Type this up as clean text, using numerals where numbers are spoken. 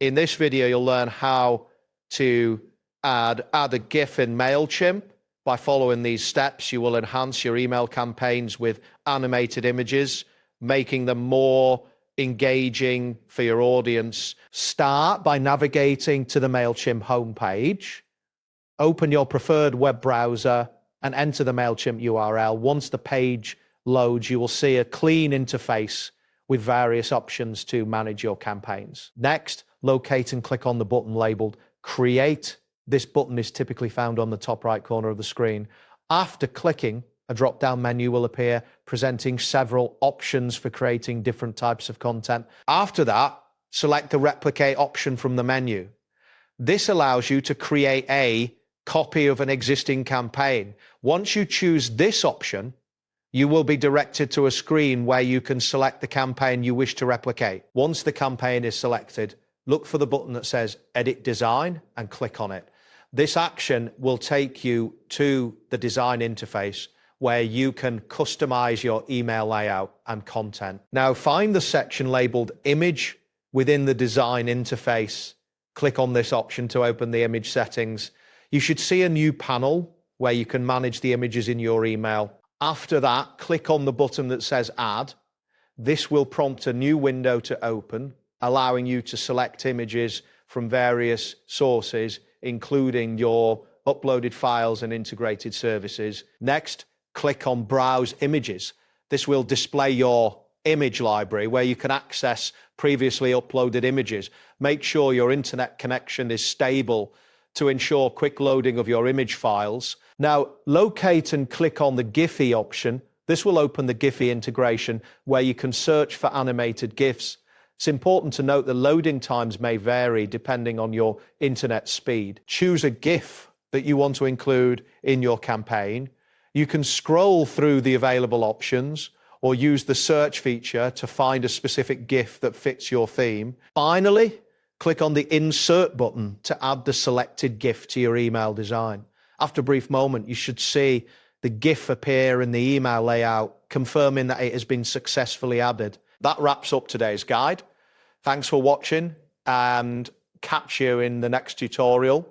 In this video, you'll learn how to add a GIF in Mailchimp. By following these steps, you will enhance your email campaigns with animated images, making them more engaging for your audience. Start by navigating to the Mailchimp homepage. Open your preferred web browser and enter the Mailchimp URL. Once the page loads, you will see a clean interface with various options to manage your campaigns. Next, locate and click on the button labeled Create. This button is typically found on the top right corner of the screen. After clicking, a drop-down menu will appear presenting several options for creating different types of content. After that, select the Replicate option from the menu. This allows you to create a copy of an existing campaign. Once you choose this option, you will be directed to a screen where you can select the campaign you wish to replicate. Once the campaign is selected, look for the button that says Edit Design and click on it. This action will take you to the design interface where you can customize your email layout and content. Now find the section labeled Image within the design interface. Click on this option to open the image settings. You should see a new panel where you can manage the images in your email. After that, click on the button that says Add. This will prompt a new window to open, allowing you to select images from various sources, including your uploaded files and integrated services. Next, click on Browse Images. This will display your image library where you can access previously uploaded images. Make sure your internet connection is stable to ensure quick loading of your image files. Now, locate and click on the Giphy option. This will open the Giphy integration where you can search for animated GIFs. It's important to note that loading times may vary depending on your internet speed. Choose a GIF that you want to include in your campaign. You can scroll through the available options or use the search feature to find a specific GIF that fits your theme. Finally, click on the Insert button to add the selected GIF to your email design. After a brief moment, you should see the GIF appear in the email layout, confirming that it has been successfully added. That wraps up today's guide. Thanks for watching and catch you in the next tutorial.